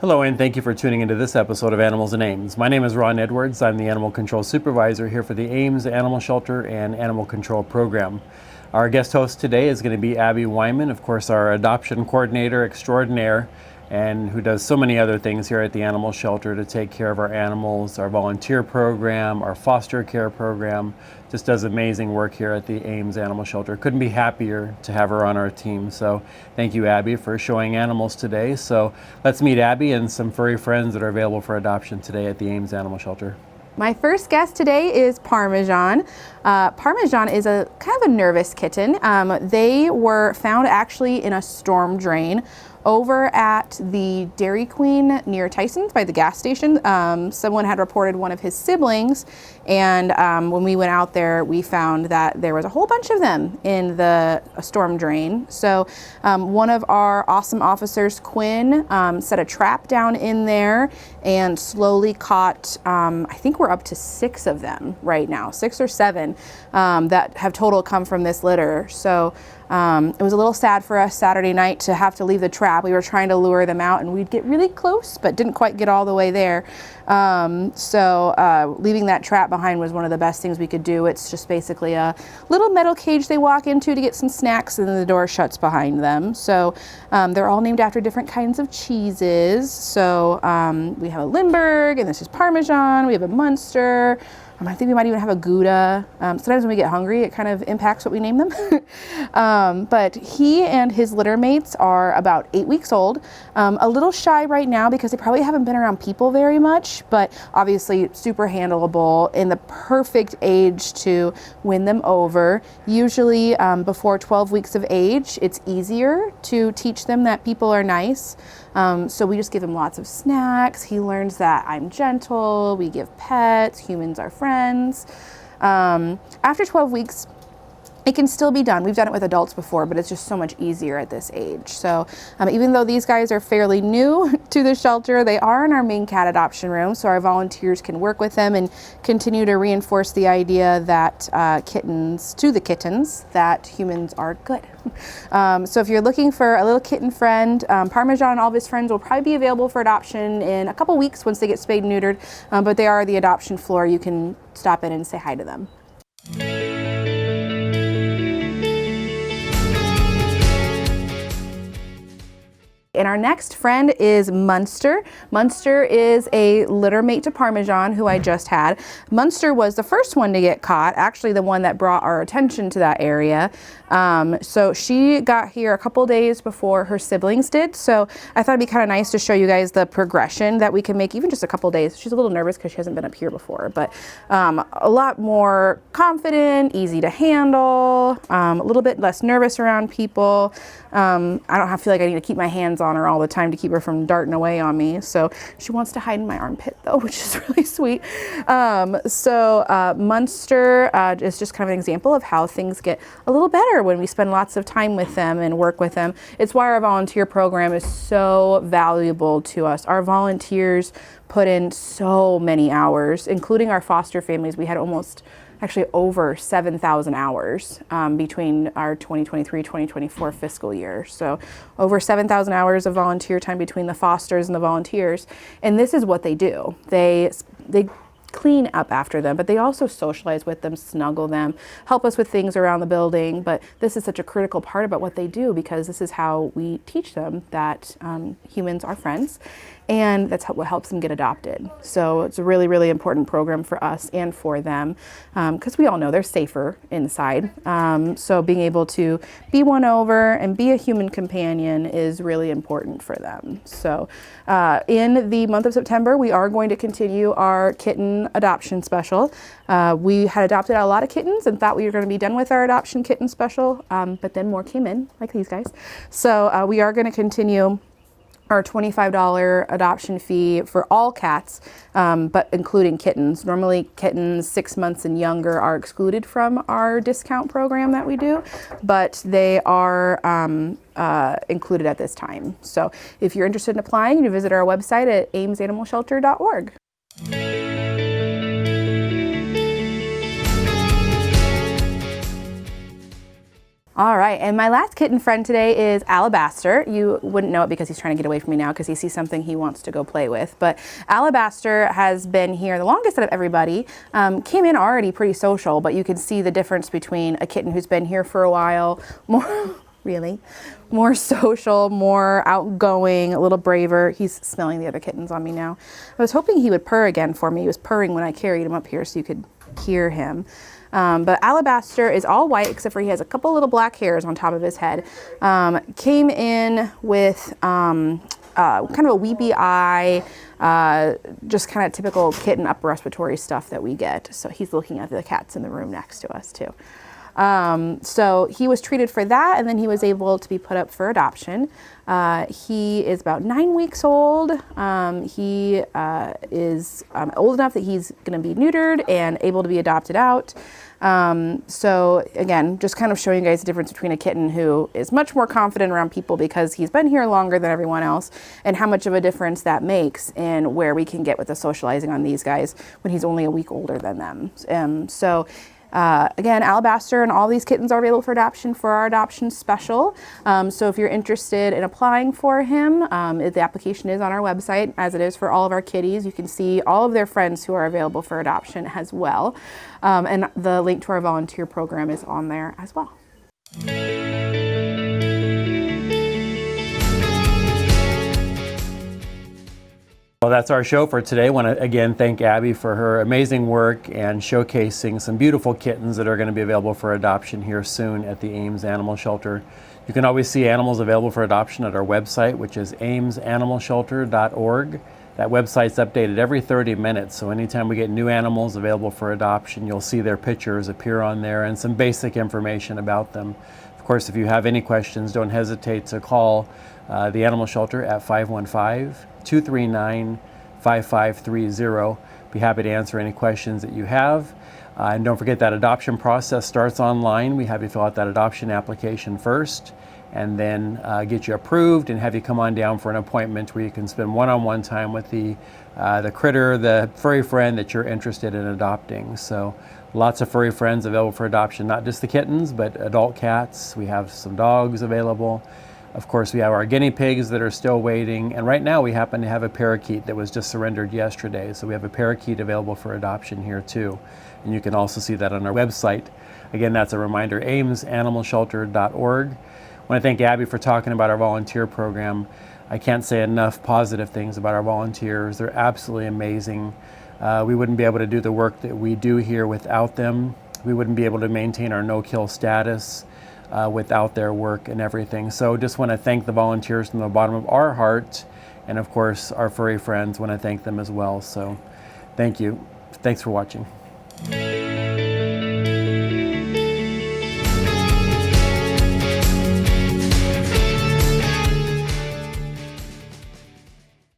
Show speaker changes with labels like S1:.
S1: Hello, and thank you for tuning into this episode of Animals and Ames. My name is Ron Edwards. I'm the Animal Control Supervisor here for the Ames Animal Shelter and Animal Control Program. Our guest host today is going to be Abby Wyman, of course, our adoption coordinator extraordinaire, and who does so many other things here at the animal shelter to take care of our animals, our volunteer program, our foster care program. Just does amazing work here at the Ames Animal Shelter. Couldn't be happier to have her on our team. So thank you, Abby, for showing animals today. So let's meet Abby and some furry friends that are available for adoption today at the Ames Animal Shelter.
S2: My first guest today is Parmesan. Parmesan is a kind of a nervous kitten. They were found actually in a storm drain over at the Dairy Queen near Tyson's by the gas station. Someone had reported one of his siblings, and when we went out there, we found that there was a whole bunch of them in the storm drain. So one of our awesome officers, Quinn, set a trap down in there and slowly caught, I think we're up to 6 of them right now, 6 or 7 that have total come from this litter. So it was a little sad for us Saturday night to have to leave the trap. We were trying to lure them out and we'd get really close, but didn't quite get all the way there. So leaving that trap behind was one of the best things we could do. It's just basically a little metal cage they walk into to get some snacks, and then the door shuts behind them. So they're all named after different kinds of cheeses. So we have a Limburg, and this is Parmesan. We have a Munster. I think we might even have a Gouda. Sometimes when we get hungry, it kind of impacts what we name them. But he and his litter mates are about 8 weeks old. A little shy right now because they probably haven't been around people very much, but obviously super handleable, in the perfect age to win them over. Usually before 12 weeks of age, it's easier to teach them that people are nice. So we just give him lots of snacks. He learns that I'm gentle. We give pets. Humans are friends. After 12 weeks, it can still be done. We've done it with adults before, but it's just so much easier at this age. So even though these guys are fairly new to the shelter, they are in our main cat adoption room, so our volunteers can work with them and continue to reinforce the idea that kittens, that humans are good. So if you're looking for a little kitten friend, Parmesan and all of his friends will probably be available for adoption in a couple weeks once they get spayed and neutered, but they are the adoption floor. You can stop in and say hi to them. And our next friend is Munster. Munster is a litter mate to Parmesan, who I just had. Munster was the first one to get caught, actually the one that brought our attention to that area. So she got here a couple days before her siblings did. So I thought it'd be kind of nice to show you guys the progression that we can make even just a couple days. She's a little nervous because she hasn't been up here before, but a lot more confident, easy to handle, a little bit less nervous around people. I don't feel like I need to keep my hands on her all the time to keep her from darting away on me. So she wants to hide in my armpit though, which is really sweet. Munster is just kind of an example of how things get a little better when we spend lots of time with them and work with them. It's why our volunteer program is so valuable to us. Our volunteers put in so many hours, including our foster families. We had over 7,000 hours between our 2023-2024 fiscal year. So over 7,000 hours of volunteer time between the fosters and the volunteers. And this is what they do. They clean up after them, but they also socialize with them, snuggle them, help us with things around the building. But this is such a critical part about what they do, because this is how we teach them that humans are friends, and that's what helps them get adopted. So it's a really, really important program for us and for them, because we all know they're safer inside. So being able to be won over and be a human companion is really important for them. So in the month of September, we are going to continue our kitten adoption special. We had adopted a lot of kittens and thought we were going to be done with our adoption kitten special, but then more came in, like these guys. So we are going to continue our $25 adoption fee for all cats, but including kittens. Normally kittens 6 months and younger are excluded from our discount program that we do, but they are included at this time. So if you're interested in applying, you visit our website at amesanimalshelter.org. All right, and my last kitten friend today is Alabaster. You wouldn't know it because he's trying to get away from me now because he sees something he wants to go play with. But Alabaster has been here the longest out of everybody. Came in already pretty social, but you can see the difference between a kitten who's been here for a while, more social, more outgoing, a little braver. He's smelling the other kittens on me now. I was hoping he would purr again for me. He was purring when I carried him up here so you could hear him. But Alabaster is all white except for he has a couple little black hairs on top of his head. Came in with kind of a weepy eye, just kind of typical kitten upper respiratory stuff that we get. So he's looking at the cats in the room next to us too. So he was treated for that, and then he was able to be put up for adoption. He is about 9 weeks old. He is old enough that he's going to be neutered and able to be adopted out. So again, just kind of showing you guys the difference between a kitten who is much more confident around people because he's been here longer than everyone else, and how much of a difference that makes in where we can get with the socializing on these guys when he's only a week older than them. Again, Alabaster and all these kittens are available for adoption for our adoption special. So if you're interested in applying for him, the application is on our website, as it is for all of our kitties. You can see all of their friends who are available for adoption as well. And the link to our volunteer program is on there as well.
S1: Well, that's our show for today. I want to again thank Abby for her amazing work and showcasing some beautiful kittens that are going to be available for adoption here soon at the Ames Animal Shelter. You can always see animals available for adoption at our website, which is amesanimalshelter.org. That website's updated every 30 minutes, so anytime we get new animals available for adoption, you'll see their pictures appear on there and some basic information about them. Of course, if you have any questions, don't hesitate to call the Animal Shelter at 515-239-5530. Be happy to answer any questions that you have. And don't forget that adoption process starts online. We have you fill out that adoption application first, and then get you approved and have you come on down for an appointment where you can spend one-on-one time with the critter, the furry friend that you're interested in adopting. So lots of furry friends available for adoption, not just the kittens, but adult cats. We have some dogs available. Of course, we have our guinea pigs that are still waiting. And right now we happen to have a parakeet that was just surrendered yesterday. So we have a parakeet available for adoption here too. And you can also see that on our website. Again, that's a reminder, amesanimalshelter.org. I want to thank Abby for talking about our volunteer program. I can't say enough positive things about our volunteers. They're absolutely amazing. We wouldn't be able to do the work that we do here without them. We wouldn't be able to maintain our no-kill status without their work and everything. So just want to thank the volunteers from the bottom of our heart, and of course our furry friends, want to thank them as well. So thank you. Thanks for watching.